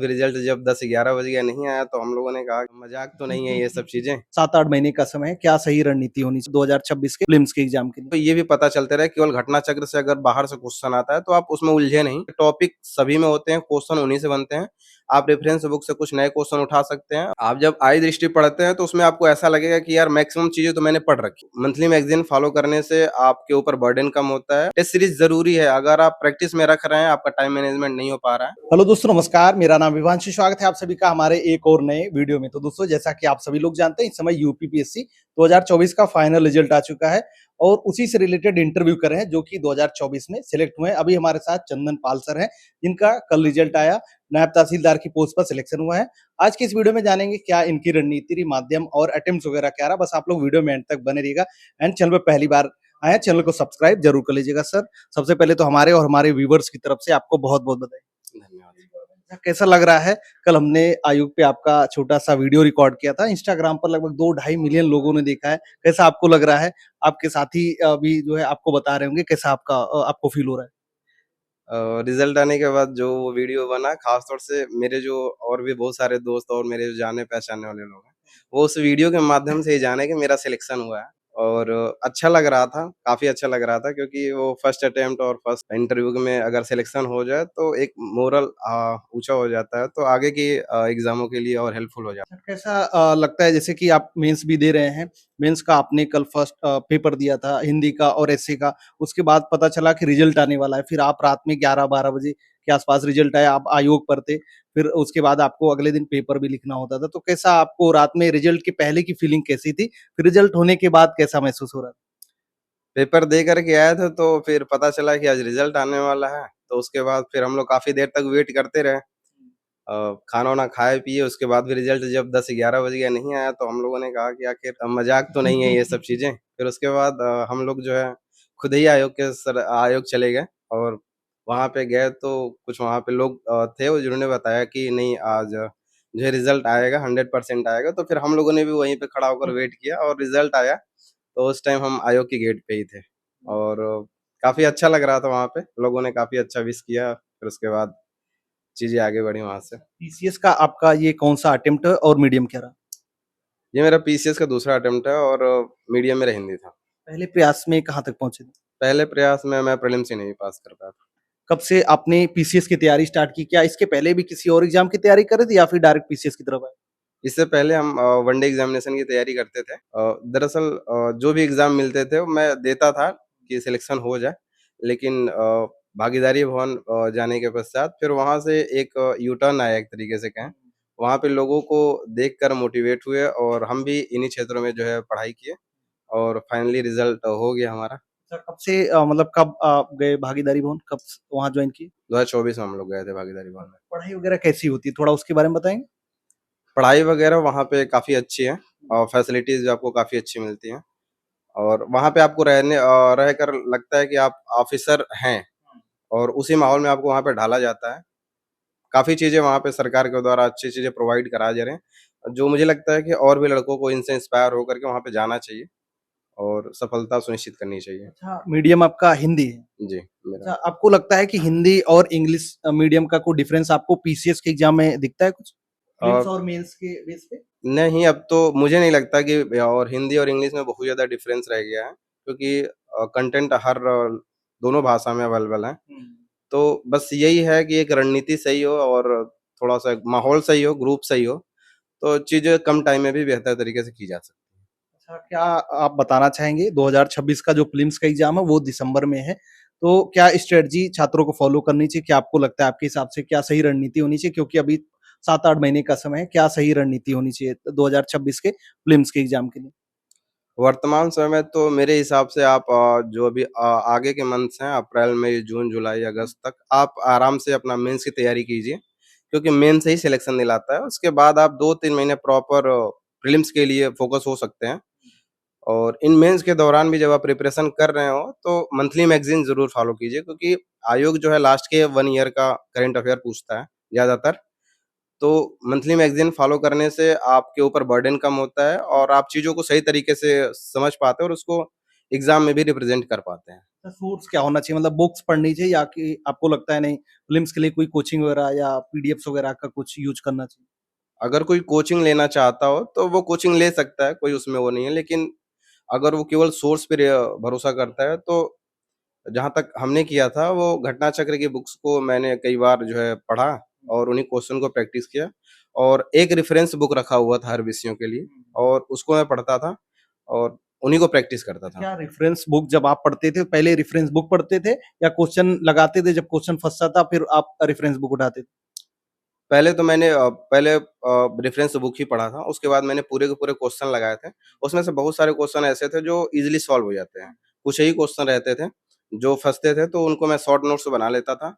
Result जब 10-11 बज गया नहीं आया तो हम लोगों ने कहा मजाक तो नहीं है ये सब चीजें। 7-8 महीने का समय है, क्या सही रणनीति होनी चाहिए 2026 के प्रीलिम्स के एग्जाम के लिए? तो ये भी पता चलते रहे केवल घटना चक्र से अगर बाहर से क्वेश्चन आता है तो आप उसमें उलझे नहीं। टॉपिक सभी में होते हैं, क्वेश्चन उन्हीं से बनते हैं। आप रेफरेंस बुक से कुछ नए क्वेश्चन उठा सकते हैं। आप जब आई दृष्टि पढ़ते हैं तो उसमें आपको ऐसा लगेगा कि यार मैक्सिमम चीजें तो मैंने पढ़ रखी। मंथली मैगजीन फॉलो करने से आपके ऊपर बर्डन कम होता है। टेस्ट सीरीज जरूरी है, अगर आप प्रैक्टिस में रख रहे हैं, आपका टाइम मैनेजमेंट नहीं हो पा रहा है। हेलो दोस्तों, नमस्कार। मेरा नाम विवांशु, स्वागत है आप सभी का हमारे एक और नए वीडियो में। तो दोस्तों, जैसा कि आप सभी लोग जानते हैं, इस समय यूपीपीएससी 2024 का फाइनल रिजल्ट आ चुका है और उसी से रिलेटेड इंटरव्यू कर रहे हैं जो कि 2024 में सिलेक्ट हुए हैं। अभी हमारे साथ चंदन पाल सर हैं, जिनका कल रिजल्ट आया, नायब तहसीलदार की पोस्ट पर सिलेक्शन हुआ है। आज की इस वीडियो में जानेंगे क्या इनकी रणनीति, माध्यम और अटेम्प्ट वगैरह क्या रहा। बस आप लोग वीडियो में एंड तक बने रहिएगा। एंड चैनल पर पहली बार आए हैं, चैनल को सब्सक्राइब जरूर कर लीजिएगा। सर, सबसे पहले तो हमारे और हमारे व्यूवर्स की तरफ से आपको बहुत बहुत बधाई। धन्यवाद। कैसा लग रहा है? कल हमने आयोग पे आपका छोटा सा वीडियो रिकॉर्ड किया था, इंस्टाग्राम पर लगभग 2-2.5 मिलियन लोगों ने देखा है। कैसा आपको लग रहा है? आपके साथी भी जो है आपको बता रहे होंगे, कैसा आपको फील हो रहा है? रिजल्ट आने के बाद जो वो वीडियो बना, खास तौर से मेरे जो और भी बहुत सारे दोस्त और मेरे जो जाने पहचाने वाले लोग हैं, वो उस वीडियो के माध्यम से ही जाने कि मेरा सिलेक्शन हुआ है। और अच्छा लग रहा था, काफ़ी अच्छा लग रहा था, क्योंकि वो फर्स्ट अटेम्प्ट और फर्स्ट इंटरव्यू में अगर सिलेक्शन हो जाए तो एक मोरल ऊँचा हो जाता है, तो आगे की एग्ज़ामों के लिए और हेल्पफुल हो जाता है। कैसा लगता है, जैसे कि आप मेंस भी दे रहे हैं, मेंस का आपने कल फर्स्ट पेपर दिया था हिंदी का और एसए का, उसके बाद पता चला कि रिजल्ट आने वाला है, फिर आप रात में 11-12 बजे के आसपास रिजल्ट आया, आप आयोग पर थे, फिर उसके बाद आपको अगले दिन पेपर भी लिखना होता था, तो कैसा आपको रात में रिजल्ट के पहले की फीलिंग कैसी थी? फिर रिजल्ट होने के बाद कैसा महसूस हो रहा था? पेपर दे कर के आए थे तो फिर पता चला कि आज रिजल्ट आने वाला है, तो उसके बाद फिर हम लोग काफ़ी देर तक वेट करते रहे। खाना-वाना खाए पिए, उसके बाद भी रिज़ल्ट जब 10-11 बज गया नहीं आया तो हम लोगों ने कहा कि आखिर मज़ाक तो नहीं है ये सब चीज़ें। फिर उसके बाद हम लोग जो है खुद ही आयोग चले गए और वहाँ पे गए तो कुछ वहाँ पे लोग थे वो जिन्होंने बताया कि नहीं, आज जो है रिज़ल्ट आएगा, 100% आएगा। तो फिर हम लोगों ने भी वहीं पे खड़ा होकर वेट किया और रिज़ल्ट आया, तो उस टाइम हम आयोग के गेट पे ही थे और काफ़ी अच्छा लग रहा था वहाँ पे। लोगों ने काफ़ी अच्छा विश किया, फिर उसके बाद चीज़ें आगे बढ़ी वहाँ से। पीसीएस का आपका ये कौन-सा अटेम्प्ट और मीडियम क्या रहा? ये मेरा पीसीएस का दूसरा अटेम्प्ट है और मीडियम मेरा हिंदी था। पहले प्रयास में कहाँ तक पहुँचे थे? पहले प्रयास में मैं प्रीलिम्स ही नहीं पास कर पाया था। कब से आपने पीसीएस की तैयारी स्टार्ट की? क्या इसके पहले भी किसी और एग्ज़ाम की तैयारी कर रहे थे या फिर डायरेक्ट पीसीएस की तरफ आए? इससे पहले हम वन डे एग्ज़ामिनेशन की तैयारी करते थे। दरअसल जो भी एग्ज़ाम मिलते थे वो मैं देता था कि सिलेक्शन हो जाए। लेकिन भागीदारी भवन जाने के पश्चात फिर वहाँ से एक यू टर्न आया, एक तरीके से कहें। वहाँ पे लोगों को देखकर मोटिवेट हुए और हम भी इन्हीं क्षेत्रों में जो है पढ़ाई किए और फाइनली रिज़ल्ट हो गया हमारा। सर, कब से मतलब कब गए भागीदारी भवन? कब स वहाँ जॉइन किए? 2024 में हम लोग गए थे भागीदारी भवन में। पढ़ाई वगैरह कैसी होती है? थोड़ा उसके बारे में बताएँगे? पढ़ाई वगैरह वहाँ पे काफ़ी अच्छी है और फैसिलिटीज़ भी आपको काफ़ी अच्छी मिलती हैं और वहाँ पे आपको रहकर लगता है कि आप ऑफ़िसर हैं और उसी माहौल में आपको वहाँ पे ढाला जाता है। काफ़ी चीज़ें वहाँ पे सरकार के द्वारा अच्छी चीज़ें प्रोवाइड कराए जा रहे हैं, जो मुझे लगता है कि और भी लड़कों को इनसे इंस्पायर होकर के वहाँ पे जाना चाहिए और सफलता सुनिश्चित करनी चाहिए। अच्छा, मीडियम आपका हिंदी है। जी, अच्छा, मेरा आपको लगता है कि हिंदी और इंग्लिश मीडियम का कोई डिफरेंस आपको पीसीएस के एग्ज़ाम में दिखता है कुछ? अ, प्रीलिम्स और मेंस के बेस पे? नहीं, अब तो मुझे नहीं लगता कि और हिंदी और इंग्लिश में बहुत ज़्यादा डिफ़रेंस रह गया है, क्योंकि कंटेंट दोनों भाषा में अवेलेबल है। हुँ। तो बस यही है कि एक रणनीति सही हो और थोड़ा-सा माहौल सही हो, ग्रुप सही हो, तो चीज़ें कम टाइम में भी बेहतर तरीके से की जा सकती हैं। अच्छा, क्या आप बताना चाहेंगे 2026 का जो प्रीलिम्स का एग्ज़ाम है वो दिसंबर में है, तो क्या स्ट्रैटेजी छात्रों को फ़ॉलो करनी चाहिए? क्या आपको लगता है, आपके हिसाब से क्या सही रणनीति होनी चाहिए? क्योंकि अभी 7-8 महीने का समय है, क्या सही रणनीति होनी चाहिए 2026 के प्रीलिम्स के एग्ज़ाम के लिए? वर्तमान समय में तो मेरे हिसाब से आप जो अभी आगे के मंथ्स हैं, अप्रैल, मई, जून, जुलाई, अगस्त तक आप आराम से अपना मेंस की तैयारी कीजिए, क्योंकि मेंस से ही सिलेक्शन दिलाता है। उसके बाद आप 2-3 महीने प्रॉपर प्रीलिम्स के लिए फ़ोकस हो सकते हैं और इन मेंस के दौरान भी जब आप प्रिपरेशन कर रहे हो, तो मंथली मैगज़ीन ज़रूर फ़ॉलो कीजिए, क्योंकि आयोग जो है लास्ट के 1 ईयर का करंट अफ़ेयर पूछता है ज़्यादातर। तो मंथली मैगज़ीन फ़ॉलो करने से आपके ऊपर बर्डन कम होता है और आप चीज़ों को सही तरीके से समझ पाते हो और उसको एग्जाम में भी रिप्रेजेंट कर पाते हैं। तो सोर्स क्या होना चाहिए, मतलब बुक्स पढ़नी चाहिए या कि आपको लगता है नहीं प्रीलिम्स के लिए कोई कोचिंग वगैरह या पीडीएफ्स वगैरह का कुछ यूज करना चाहिए? अगर कोई कोचिंग लेना चाहता हो तो वो कोचिंग ले सकता है, कोई उसमें वो नहीं है। लेकिन अगर वो केवल सोर्स पे भरोसा करता है तो जहाँ तक हमने किया था वो घटना चक्र की बुक्स को मैंने कई बार जो है पढ़ा और उन्हीं क्वेश्चन को प्रैक्टिस किया और एक रेफरेंस बुक रखा हुआ था हर विषयों के लिए और उसको मैं पढ़ता था और उन्हीं को प्रैक्टिस करता तो था। क्या रेफरेंस बुक जब आप पढ़ते थे, पहले रेफरेंस बुक पढ़ते थे या क्वेश्चन लगाते थे, जब क्वेश्चन फँसता था फिर आप रेफरेंस बुक उठाते थे? पहले तो मैंने रेफरेंस बुक ही पढ़ा था, उसके बाद मैंने पूरे के पूरे क्वेश्चन लगाए थे। उसमें से बहुत सारे क्वेश्चन ऐसे थे जो ईज़िली सॉल्व हो जाते हैं। कुछ ही क्वेश्चन रहते थे, जो फँसते थे तो उनको मैं शॉर्ट नोट्स बना लेता था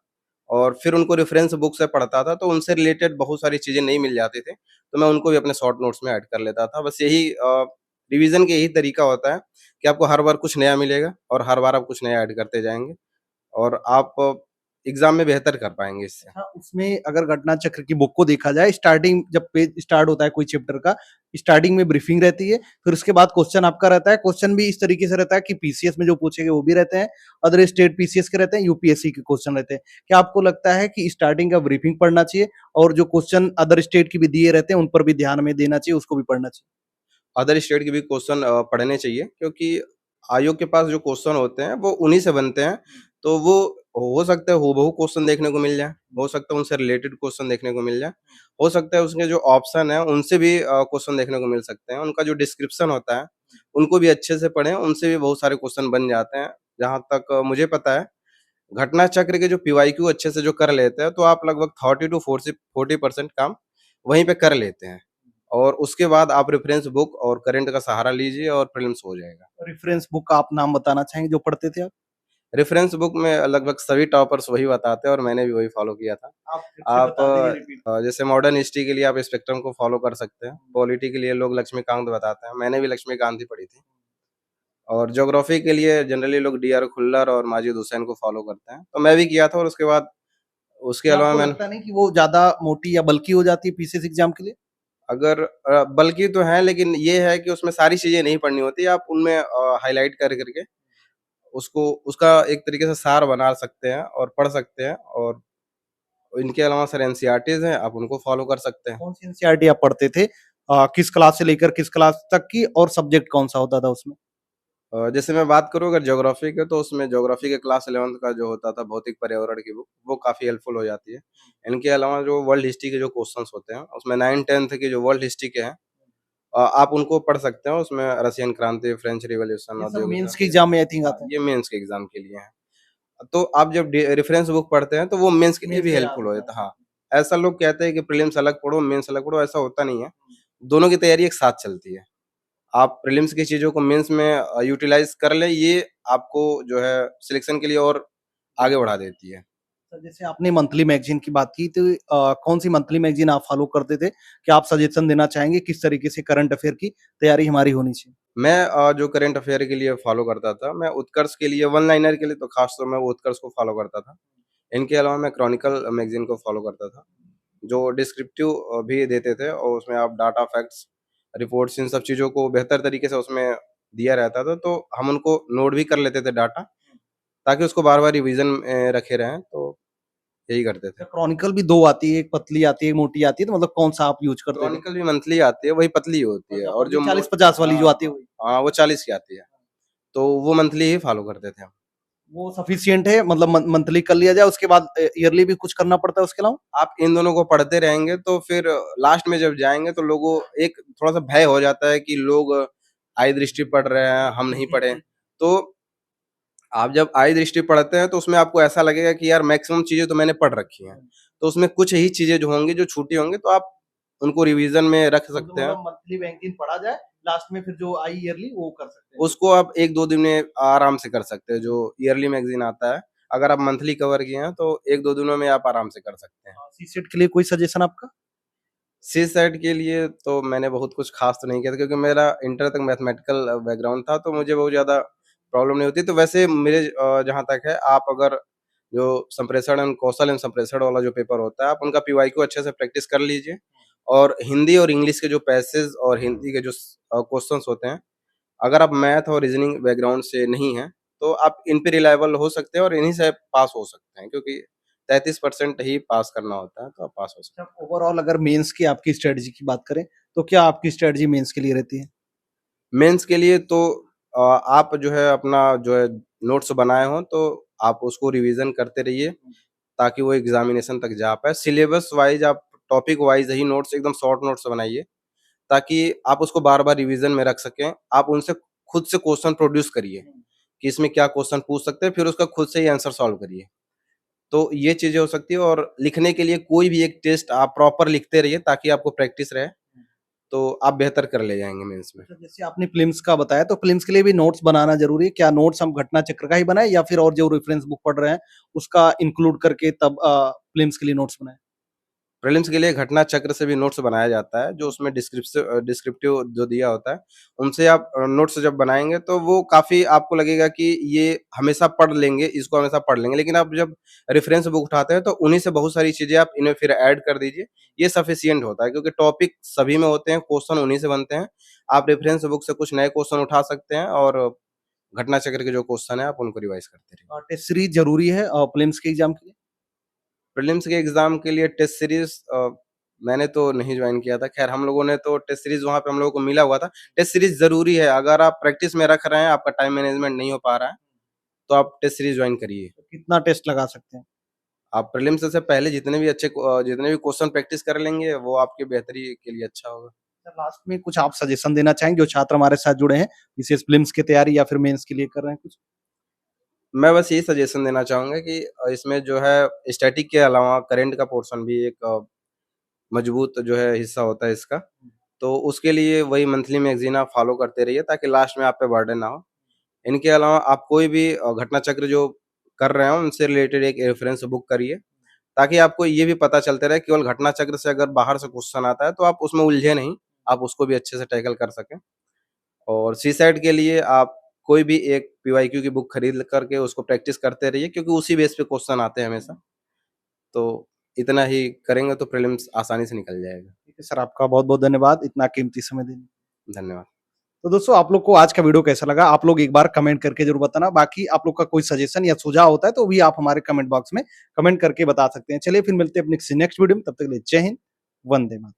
और फिर उनको रेफरेंस बुक से पढ़ता था, तो उनसे रिलेटेड बहुत सारी चीज़ें नहीं मिल जाती थी, तो मैं उनको भी अपने शॉर्ट नोट्स में ऐड कर लेता था। बस यही रिवीज़न का यही तरीका होता है कि आपको हर बार कुछ नया मिलेगा और हर बार आप कुछ नया ऐड करते जाएँगे और आप एग्ज़ाम में बेहतर कर पाएँगे इससे। अच्छा, उसमें अगर घटना चक्र की बुक को देखा जाए, स्टार्टिंग जब पेज स्टार्ट होता है कोई चैप्टर का, स्टार्टिंग में ब्रीफिंग रहती है, फिर उसके बाद क्वेश्चन आपका रहता है। क्वेश्चन भी इस तरीके से रहता है कि पीसीएस में जो पूछे गए वो भी रहते हैं, अदर स्टेट पीसीएस के रहते हैं, यूपीएससी के क्वेश्चन रहते हैं। क्या आपको लगता है कि स्टार्टिंग का ब्रीफिंग पढ़ना चाहिए और जो क्वेश्चन अदर स्टेट के भी दिए रहते हैं, उन पर भी ध्यान में देना चाहिए, उसको भी पढ़ना चाहिए? अदर स्टेट के भी क्वेश्चन पढ़ने चाहिए क्योंकि आयोग के पास जो क्वेश्चन होते हैं वो उन्हीं से बनते हैं। तो वो हो सकता है हूबहू क्वेश्चन देखने को मिल जाए, हो सकता है उनसे रिलेटेड क्वेश्चन देखने को मिल जाए, हो सकता है उसके जो ऑप्शन है उनसे भी क्वेश्चन देखने को मिल सकते हैं। उनका जो डिस्क्रिप्शन होता है, उनको भी अच्छे से पढ़ें, उनसे भी बहुत सारे क्वेश्चन बन जाते हैं। जहाँ तक मुझे पता है, घटना चक्र के जो पीवाईक्यू अच्छे से जो कर लेते हैं, तो आप लगभग 30 टू 40% काम वहीं पे कर लेते हैं। और उसके बाद आप रेफरेंस बुक और करंट का सहारा लीजिए और प्रीलिम्स हो जाएगा। रेफरेंस बुक का आप नाम बताना चाहेंगे जो पढ़ते थे आप? रेफरेंस बुक में लगभग सभी टॉपर्स वही बताते हैं और मैंने भी वही फॉलो किया था। आप फिर से आप बता दीजिए रिपीट। जैसे मॉडर्न हिस्ट्री के लिए आप स्पेक्ट्रम को फॉलो कर सकते हैं, पॉलिटी के लिए लोग लक्ष्मीकांत बताते हैं, मैंने भी लक्ष्मीकांत ही पढ़ी थी। और ज्योग्राफी के लिए जनरली लोग डी आर खुल्लर और माजिद हुसैन को फॉलो करते हैं, तो मैं भी किया था और उसके बाद उसके क्या अलावा आपको मैंने लगता नहीं कि वो ज़्यादा मोटी या बल्की हो जाती है पीसीएस एग्ज़ाम के लिए? अगर बल्कि तो है लेकिन ये है कि उसमें सारी चीज़ें नहीं पढ़नी होती, आप उनमें हाइलाइट कर करके उसको उसका एक तरीके से सार बना सकते हैं और पढ़ सकते हैं और इनके अलावा सर एनसीईआरटीज़ हैं, आप उनको फ़ॉलो कर सकते हैं। कौन-सी एनसीईआरटी आप पढ़ते थे? किस क्लास से लेकर किस क्लास तक की और सब्जेक्ट कौन-सा होता था उसमें? जैसे मैं बात करूँ अगर ज्योग्राफ़ी की तो उसमें ज्योग्राफ़ी के क्लास 11th का जो होता था भौतिक पर्यावरण की बुक, वो काफ़ी हेल्पफुल हो जाती है। इनके अलावा जो वर्ल्ड हिस्ट्री के जो क्वेश्चन्स होते हैं, उसमें 9th-10th के जो वर्ल्ड हिस्ट्री के हैं आप उनको पढ़ सकते हो। उसमें रशियन क्रांति, फ्रेंच रिवॉल्यूशन, ये सब औद्योगिक मेंस के क्रांति। एग्ज़ाम में आई थिंक हाँ, आता है। ये मेंस के एग्ज़ाम के लिए है। तो आप जब रेफरेंस बुक पढ़ते हैं तो वो मेंस के लिए मेंस भी का याद हेल्पफुल हो होता है। जाता है। हाँ, ऐसा लोग कहते हैं कि प्रीलिम्स अलग पढ़ो, मेंस अलग पढ़ो, ऐसा होता नहीं है। दोनों की तैयारी एक साथ चलती है। आप प्रीलिम्स की चीज़ों को मेंस में यूटिलाइज़ कर लें, ये आपको जो है सिलेक्शन के लिए और आगे बढ़ा देती है। तो जैसे आपने मंथली मैगज़ीन की बात की तो कौन-सी मंथली मैगज़ीन आप फ़ॉलो करते थे? क्या आप सजेशन देना चाहेंगे किस तरीके से करंट अफ़ेयर की तैयारी हमारी होनी चाहिए? मैं जो करंट अफ़ेयर के लिए फ़ॉलो करता था, मैं उत्कर्ष के लिए वन लाइनर के लिए तो ख़ास तौर मैं वो उत्कर्ष को फ़ॉलो करता था। इनके अलावा मैं क्रॉनिकल मैगज़ीन को फ़ॉलो करता था, जो डिस्क्रिप्टिव भी देते थे और उसमें आप डाटा, फैक्ट्स, रिपोर्ट्स इन सब चीज़ों को बेहतर तरीके से उसमें दिया रहता था, तो हम उनको नोट भी कर लेते थे डाटा, ताकि उसको बार-बार रिवीज़न में रखे रहें, तो यही करते थे। क्रॉनिकल भी 2 आती है, एक पतली आती है, एक मोटी आती है, तो मतलब कौन-सा आप यूज़ करते थे? क्रॉनिकल भी मंथली आती है, वही पतली होती है अच्छा, और पतली जो मोट 40-50 वाली हाँ, जो आती है हाँ, वही। हाँ, वो 40 की आती है, तो वो मंथली ही फ़ॉलो करते थे हम। वो सफिशिएंट है मतलब मंथली कर लिया जाए उसके बाद ईयरली भी कुछ करना पड़ता है उसके अलावा? आप इन दोनों को पढ़ते रहेंगे तो फिर लास्ट में जब जाएँगे तो लोगों एक थोड़ा-सा भय हो जाता है कि लोग आय दृष्टि पढ़ रहे हैं, हम नहीं पढ़े। तो आप जब आय दृष्टि पढ़ते हैं तो उसमें आपको ऐसा लगेगा कि यार मैक्सिमम चीज़ें तो मैंने पढ़ रखी हैं। तो उसमें कुछ ही चीज़ें जो होंगी जो छूटी होंगी तो आप उनको रिवीज़न में रख तो सकते हैं। मतलब मंथली बैंकिंग पढ़ा जाए, लास्ट में फिर जो आई ईयरली वो कर सकते हैं। उसको आप 1-2 दिन में आराम से कर सकते हैं, जो ईयरली मैगज़ीन आता है। अगर आप मंथली कवर किए हैं तो 1-2 दिनों में आप आराम से कर सकते हैं। सीसेट के लिए कोई सजेशन आपका? सीसैट के लिए तो मैंने बहुत कुछ ख़ास तो नहीं किया था क्योंकि मेरा इंटर तक मैथमेटिकल बैकग्राउंड था, तो मुझे बहुत ज़्यादा प्रॉब्लम नहीं होती। तो वैसे मेरे जहाँ तक है आप अगर जो संप्रेषण एंड कौशल एंड संप्रेषण वाला जो पेपर होता है, आप उनका पीवाईक्यू अच्छे से प्रैक्टिस कर लीजिए और हिंदी और इंग्लिश के जो पैसेज और हिंदी के जो क्वेश्चन्स होते हैं, अगर आप मैथ और रीजनिंग बैकग्राउंड से नहीं हैं, तो आप इन पे रिलायबल हो सकते हैं और इन्हीं से पास हो सकते हैं, क्योंकि 33% ही पास करना होता है, तो आप पास हो सकते अच्छा, ओवरऑल अगर मेंस की आपकी स्ट्रेटजी की बात करें, तो क्या आपकी स्ट्रेटजी मेंस के लिए रहती है? हैं। मेंस के लिए तो आप जो है अपना जो है नोट्स बनाए हों, तो आप उसको रिवीज़न करते रहिए, ताकि वो एग्ज़ामिनेशन तक जा पाए। सिलेबस वाइज़ आप टॉपिक वाइज़ ही नोट्स एकदम शॉर्ट नोट्स बनाइए, ताकि आप उसको बार-बार रिवीज़न में रख सकें। आप उनसे खुद से क्वेश्चन प्रोड्यूस करिए, कि इसमें क्या क्वेश्चन पूछ सकते हैं, फिर उसका खुद से ही आंसर सॉल्व करिए। तो ये चीज़ें हो सकती है, और लिखने के लिए कोई भी एक टेस्ट आप प्रॉपर लिखते रहिए, ताकि आपको प्रैक्टिस रहे, तो आप बेहतर कर ले जाएँगे मेंस में। अच्छा, जैसे आपने फिल्म्स का बताया, तो फिल्म्स के लिए भी नोट्स बनाना ज़रूरी है। क्या नोट्स हम घटना चक्र का ही बनाएँ या फिर और जो रेफरेंस बुक पढ़ रहे हैं, उसका इंक्लूड करके तब फिल्म्स के लिए नोट्स बनाएँ? प्रीलिम्स के लिए घटना चक्र से भी नोट्स बनाया जाता है, जो उसमें डिस्क्रिप्टिव जो दिया होता है, उनसे आप नोट्स जब बनाएँगे, तो वो काफ़ी आपको लगेगा कि ये हमेशा पढ़ लेंगे, इसको हमेशा पढ़ लेंगे। लेकिन आप जब रेफ़रेंस बुक उठाते हैं, तो उन्हीं से बहुत सारी चीज़ें आप इन्हें फिर ऐड कर दीजिए, ये सफिशिएंट होता है, क्योंकि टॉपिक सभी में होते हैं, क्वेश्चन उन्हीं से बनते हैं। आप रेफ़रेंस बुक से कुछ नए क्वेश्चन उठा सकते हैं, और घटना चक्र के जो क्वेश्चन हैं, आप उनको रिवाइज़ करते रहिए। टेस्ट सीरीज़ ज़रूरी है फिल्म्स के एग्ज़ाम के लिए? प्रीलिम्स के एग्ज़ाम के लिए टेस्ट सीरीज़ मैंने तो नहीं जॉइन किया था। ख़ैर हम लोगों ने तो टेस्ट सीरीज़ वहाँ पे हम लोगों को मिला हुआ था। टेस्ट सीरीज़ ज़रूरी है, अगर आप प्रैक्टिस में रख रहे हैं, आपका टाइम मैनेजमेंट नहीं हो पा रहा है, तो आप टेस्ट सीरीज़ जॉइन करिए। तो कितना टेस्ट लगा सकते हैं? आप प्रीलिम्स से पहले जितने भी क्वेश्चन प्रैक्टिस कर लेंगे, वो आपकी बेहतरी के लिए अच्छा होगा। लास्ट में कुछ आप सजेशन देना चाहेंगे, जो छात्र हमारे साथ जुड़े हैं, विशेष फिल्म्स की तैयारी या फिर मेंस के लिए कर रहे हैं कुछ? मैं बस यही सजेशन देना चाहूँगा कि इसमें जो है स्टैटिक के अलावा करंट का पोर्शन भी एक मजबूत जो है हिस्सा होता है इसका। तो उसके लिए वही मंथली मैगज़ीन आप फ़ॉलो करते रहिए, ताकि लास्ट में आप पे बर्डन ना हो। इनके अलावा आप कोई भी घटना चक्र जो कर रहे हो, उनसे रिलेटेड एक रेफ़रेंस बुक करिए, ताकि आपको ये भी पता चलता रहे, केवल घटना चक्र से अगर बाहर से क्वेश्चन आता है, तो आप उसमें उलझे नहीं, आप उसको भी अच्छे से टैकल कर सकें। और सीसैट के लिए आप कोई भी एक पीवाईक्यू की बुक खरीद कर के उसको प्रैक्टिस करते रहिए, क्योंकि उसी बेस पे क्वेश्चन आते हैं हमेशा। तो इतना ही करेंगे, तो प्रीलिम्स आसानी से निकल जाएगा। ठीक है सर, आपका बहुत-बहुत धन्यवाद इतना कीमती समय देने धन्यवाद। तो दोस्तों आप लोग को आज का वीडियो कैसा लगा? आप लोग एक बार कमेंट करके ज़रूर बताना। बाकी आप लोग का कोई सजेशन या सुझाव होता है तो भी आप हमारे कमेंट बॉक्स में कमेंट करके बता सकते हैं। चलिए फिर मिलते हैं अपने किसी नेक्स्ट वीडियो में, तब तक के लिए जय हिंद, वंदे मातरम।